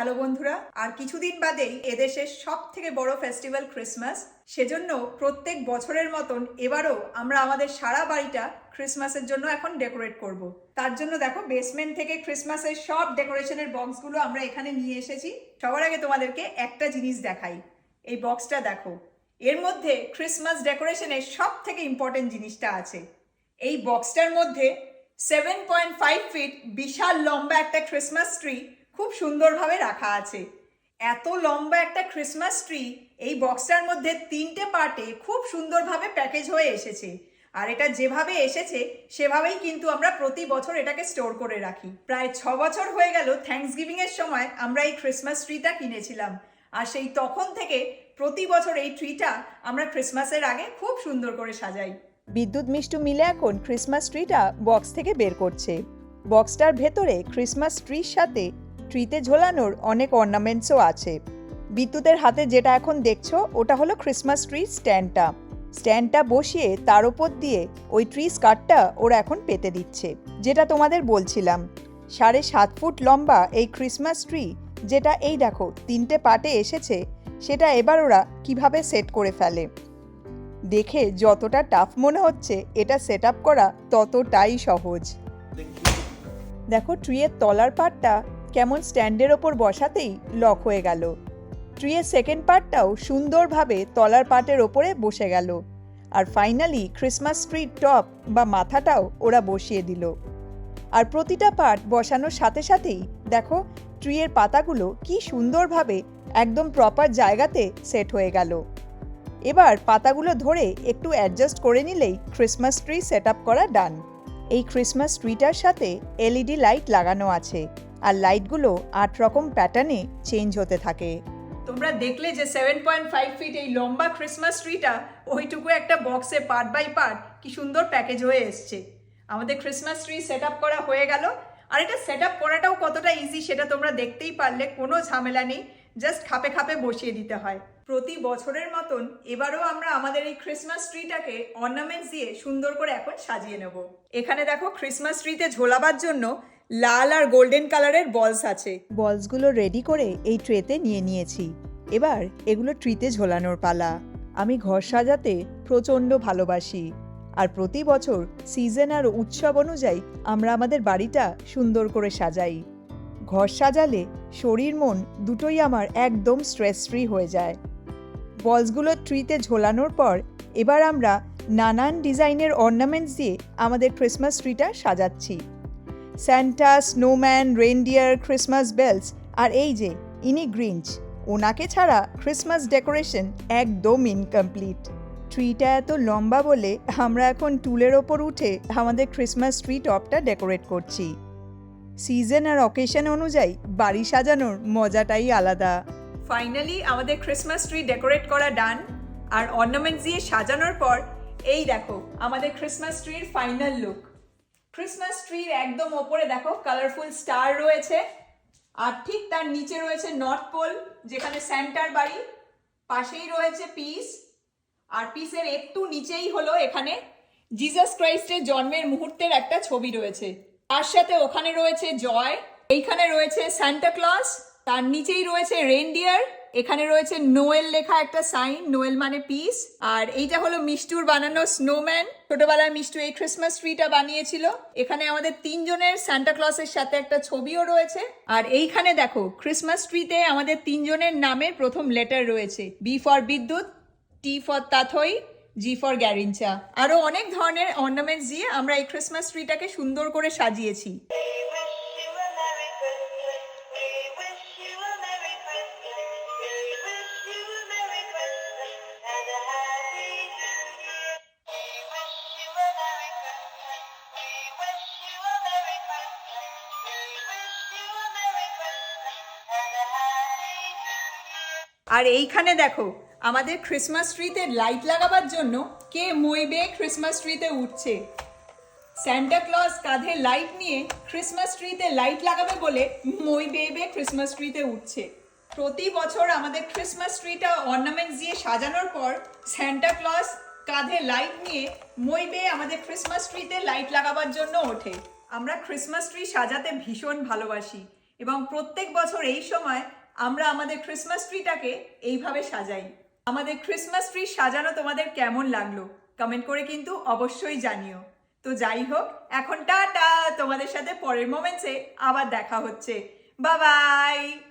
Hello বন্ধুরা, আর কিছুদিন বাদেই এদেশের সব থেকে বড় ফেস্টিভ্যাল ক্রিসমাস। সেজন্য প্রত্যেক বছরের মতন এবারও আমরা আমাদের সারা বাড়িটা ক্রিসমাসের জন্য এখন ডেকোরেট করব। তার জন্য দেখো বেসমেন্ট থেকে ক্রিসমাসের সব ডেকোরেশনের বক্সগুলো আমরা এখানে নিয়ে এসেছি। সবার আগে তোমাদেরকে একটা জিনিস দেখাই, এই বক্সটা দেখো। এর মধ্যে ক্রিসমাস ডেকোরেশনের সব থেকে ইম্পর্টেন্ট জিনিসটা আছে। এই বক্সটার মধ্যে 7.5 ফিট বিশাল লম্বা একটা ক্রিসমাস ট্রি খুব সুন্দরভাবে রাখা আছে। এত লম্বা একটা ক্রিসমাস ট্রি এই বক্সটার মধ্যে 3টে পার্টে খুব সুন্দরভাবে প্যাকেজ হয়ে এসেছে। আর এটা যেভাবে এসেছে সেভাবেই কিন্তু আমরা প্রতি বছর এটাকে স্টোর করে রাখি। প্রায় 6 বছর হয়ে গেল থ্যাঙ্কসগিভিং এর সময় আমরা এই ক্রিসমাস ট্রিটা কিনেছিলাম। আর সেই তখন থেকে প্রতি বছর এই ট্রিটা আমরা ক্রিসমাসের আগে খুব সুন্দর করে সাজাই। বিদ্যুৎ মিষ্টু মিলে এখন ক্রিসমাস ট্রিটা বক্স থেকে বের করছে। বক্সটার ভেতরে ক্রিসমাস ট্রির সাথে ট্রিতে ঝোলানোর অনেক অর্নামেন্টসও আছে। বিদ্যুতের হাতে যেটা এখন দেখছো ওটা হলো ক্রিসমাস ট্রির স্ট্যান্ডটা বসিয়ে তার উপর দিয়ে ওই ট্রি স্কার্টটা ওরা এখন পেতে দিচ্ছে। যেটা তোমাদের বলছিলাম, 7.5 ফুট লম্বা এই ক্রিসমাস ট্রি, যেটা এই দেখো 3টে পার্টে এসেছে, সেটা এবার ওরা কিভাবে সেট করে ফেলে। দেখে যতটা টাফ মনে হচ্ছে, এটা সেট আপ করা ততটাই সহজ। দেখো ট্রিয়ের তলার পার্টটা কেমন স্ট্যান্ডের ওপর বসাতেই লক হয়ে গেল। ট্রিয়ের সেকেন্ড পার্টটাও সুন্দরভাবে তলার পার্টের ওপরে বসে গেল। আর ফাইনালি ক্রিসমাস ট্রির টপ বা মাথাটাও ওরা বসিয়ে দিল। আর প্রতিটা পার্ট বসানোর সাথে সাথেই দেখো ট্রিয়ের পাতাগুলো কি সুন্দরভাবে একদম প্রপার জায়গাতে সেট হয়ে গেল। এবার পাতাগুলো ধরে একটু অ্যাডজাস্ট করে নিলেই ক্রিসমাস ট্রি সেট আপ করা ডান। এই ক্রিসমাস ট্রিটার সাথে এলইডি লাইট লাগানো আছে, আর লাইটগুলো 8 রকম প্যাটার্নে চেঞ্জ হতে থাকে। তোমরা দেখলে যে 7.5 ফিট এই লম্বা ক্রিসমাস ট্রিটা ওইটুকু একটা বক্সে পার্ট বাই পার্ট কি সুন্দর প্যাকেজ হয়ে এসছে। আমাদের ক্রিসমাস ট্রি সেট আপ করা হয়ে গেল। আর এটা সেট আপ করাটাও কতটা ইজি সেটা তোমরা দেখতেই পারলে। কোনো ঝামেলা নেই, জাস্ট খাপে খাপে বসিয়ে দিতে হয়। প্রতি বছরের মতন এবারও আমরা আমাদের এই ক্রিসমাস ট্রিটাকে অর্নামেন্টস দিয়ে সুন্দর করে এখন সাজিয়ে নেব। এখানে দেখো ক্রিসমাস ট্রিতে ঝোলাবার জন্য লাল আর গোল্ডেন কালারের বলস আছে। বলসগুলো রেডি করে এই ট্রেতে নিয়ে নিয়েছি। এবার এগুলো ট্রিতে ঝোলানোর পালা। আমি ঘর সাজাতে প্রচণ্ড ভালোবাসি, আর প্রতি বছর সিজন আর উৎসব অনুযায়ী আমরা আমাদের বাড়িটা সুন্দর করে সাজাই। ঘর সাজালে শরীর মন দুটোই আমার একদম স্ট্রেস ফ্রি হয়ে যায়। বলসগুলো ট্রিতে ঝোলানোর পর এবার আমরা নানান ডিজাইনের অর্নামেন্টস দিয়ে আমাদের ক্রিসমাস ট্রিটা সাজাচ্ছি। Santa, snowman, reindeer, Christmas bells, আর এই যে ইনি গ্রিঞ্চ, ওনাকে ছাড়া ক্রিসমাস ডেকোরেশন একদম ইনকমপ্লিট। ট্রিটা এত লম্বা বলে আমরা এখন টুলের ওপর উঠে আমাদের ক্রিসমাস ট্রি টপটা ডেকোরেট করছি। সিজন আর অকেশন অনুযায়ী বাড়ি সাজানোর মজাটাই আলাদা। ফাইনালি আমাদের ক্রিসমাস ট্রি ডেকোরেট করা ডান। আর অর্নামেন্টস দিয়ে সাজানোর পর এই দেখো আমাদের ক্রিসমাস ট্রির ফাইনাল লুক। ক্রিসমাস ট্রির একদম ওপরে দেখো কালারফুল স্টার রয়েছে, আর ঠিক তার নিচে রয়েছে নর্থ পোল, যেখানে স্যান্টার বাড়ি। পাশেই রয়েছে পিস, আর পিসের একটু নিচেই হলো এখানে জিসাস ক্রাইস্টের জন্মের মুহূর্তের একটা ছবি রয়েছে। তার সাথে ওখানে রয়েছে জয়, এইখানে রয়েছে সান্টা ক্লজ, তার নিচেই রয়েছে রেনডিয়ার, এখানে রয়েছে নোয়েল লেখা একটা সাইন, নোয়েল মানে পিস। আর এইটা হলো মিষ্টুর বানানো স্নোম্যান। ছোটবেলায় মিষ্টু এই ক্রিসমাস ট্রিটা বানিয়েছিল। এখানে আমাদের 3 জনের সান্টা ক্লজের সাথে একটা ছবিও রয়েছে। আর এইখানে দেখো ক্রিসমাস ট্রিতে আমাদের 3 জনের নামের প্রথম লেটার রয়েছে। B for Bidyut, T for Tathoi, G for Garrincha. আরো অনেক ধরনের অর্নামেন্টস দিয়ে আমরা এই ক্রিসমাস ট্রিটাকে সুন্দর করে সাজিয়েছি। আর এইখানে দেখো আমাদের ক্রিসমাস ট্রিতে লাইট লাগাবার জন্য কে মই বেয়ে ক্রিসমাস ট্রিতে উঠছে। স্যান্টা ক্লজ কাঁধে লাইট নিয়ে ক্রিসমাস ট্রিতে লাইট লাগাবে বলে মই বেয়ে বেয়ে ক্রিসমাস ট্রিতে উঠছে। প্রতি বছর আমাদের ক্রিসমাস ট্রিটা অর্নামেন্টস দিয়ে সাজানোর পর স্যান্টা ক্লজ কাঁধে লাইট নিয়ে মই বেয়ে আমাদের ক্রিসমাস ট্রিতে লাইট লাগাবার জন্য ওঠে। আমরা ক্রিসমাস ট্রি সাজাতে ভীষণ ভালোবাসি। এবং প্রত্যেক বছর এই সময় আমরা আমাদের ক্রিসমাস ট্রিটাকে এইভাবে সাজাই। আমাদের ক্রিসমাস ট্রি সাজানো তোমাদের কেমন লাগলো কমেন্ট করে কিন্তু অবশ্যই জানিও। তো যাই হোক, এখন টাটা, তোমাদের সাথে পরের মোমেন্টসে আবার দেখা হচ্ছে। Bye bye.